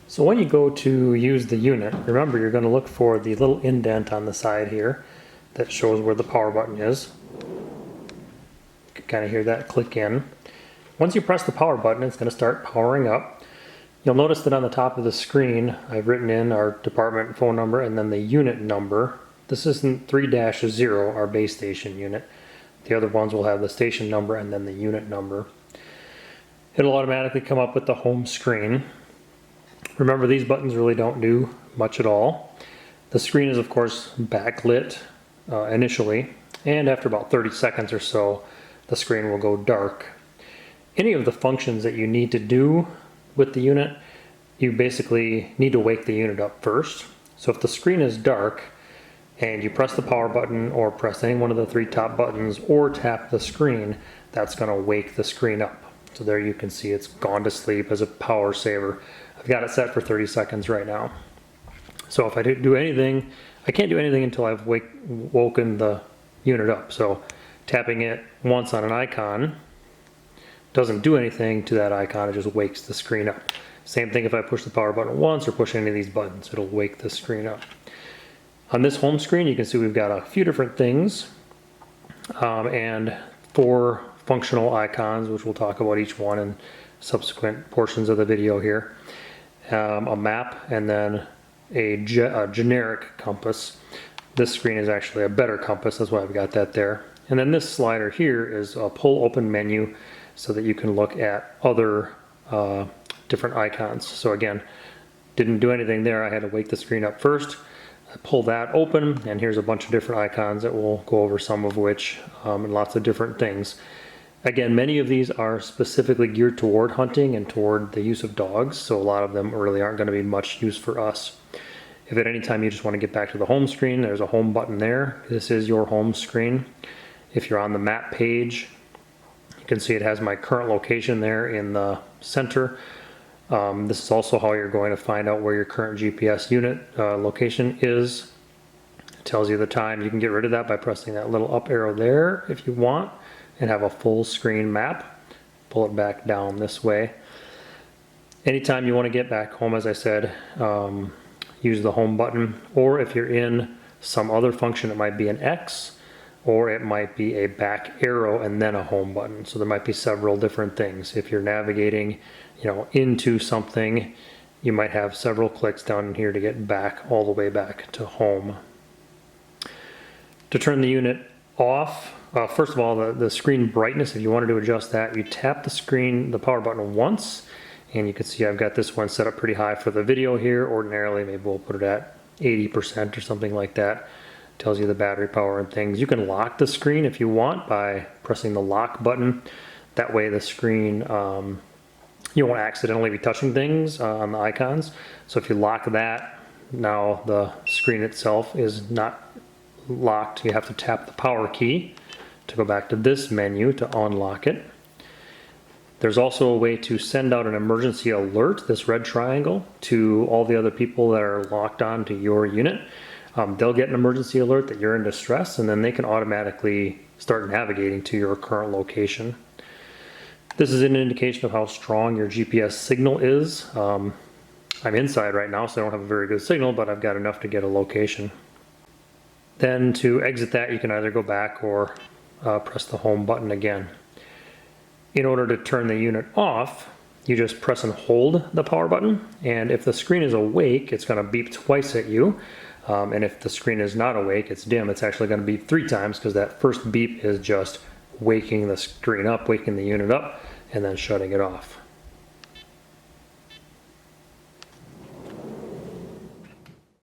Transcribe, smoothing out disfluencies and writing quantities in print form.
So when you go to use the unit, remember you're going to look for the little indent on the side here that shows where the power button is. You can kind of hear that click in. Once you press the power button, it's going to start powering up. You'll notice that on the top of the screen, I've written in our department phone number and then the unit number. This isn't 3-0, our base station unit. The other ones will have the station number and then the unit number. It'll automatically come up with the home screen. Remember, these buttons really don't do much at all. The screen is of course backlit initially, and after about 30 seconds or so, the screen will go dark. Any of the functions that you need to do with the unit, you basically need to wake the unit up first. So if the screen is dark and you press the power button or press any one of the 3 top buttons or tap the screen, that's going to wake the screen up. So there you can see it's gone to sleep as a power saver. I've got it set for 30 seconds right now. So if I do anything, I can't do anything until I've woken the unit up. So tapping it once on an icon doesn't do anything to that icon, it just wakes the screen up. Same thing if I push the power button once or push any of these buttons, it'll wake the screen up. On this home screen, you can see we've got a few different things and 4 functional icons, which we'll talk about each one in subsequent portions of the video here. A map and then a generic compass. This screen is actually a better compass, that's why I've got that there. And then this slider here is a pull open menu so that you can look at other different icons. So again, didn't do anything there, I had to wake the screen up first. I pull that open and here's a bunch of different icons that we'll go over, some of which and lots of different things. Again, many of these are specifically geared toward hunting and toward the use of dogs, so a lot of them really aren't going to be much use for us. If at any time you just want to get back to the home screen, there's a home button there. This is your home screen. If you're on the map page, you can see it has my current location there in the center. This is also how you're going to find out where your current GPS unit location is. It tells you the time. You can get rid of that by pressing that little up arrow there if you want, and have a full screen map. Pull it back down this way. Anytime you want to get back home, as I said, use the home button, or if you're in some other function, it might be an X, or it might be a back arrow and then a home button. So there might be several different things. If you're navigating, into something, you might have several clicks down here to get back all the way back to home. To turn the unit off, first of all, the screen brightness, if you wanted to adjust that, you tap the power button once, and you can see I've got this one set up pretty high for the video here. Ordinarily, maybe we'll put it at 80% or something like that. Tells you the battery power and things. You can lock the screen if you want by pressing the lock button. That way the screen, you won't accidentally be touching things on the icons. So if you lock that, now the screen itself is not locked. You have to tap the power key to go back to this menu to unlock it. There's also a way to send out an emergency alert, this red triangle, to all the other people that are locked on to your unit. They'll get an emergency alert that you're in distress, and then they can automatically start navigating to your current location. This is an indication of how strong your GPS signal is. I'm inside right now, so I don't have a very good signal, but I've got enough to get a location. Then to exit that, you can either go back or press the home button again. In order to turn the unit off, you just press and hold the power button, and if the screen is awake, it's going to beep twice at you. And if the screen is not awake, it's dim, it's actually going to beep 3 times, because that first beep is just waking the screen up, waking the unit up, and then shutting it off.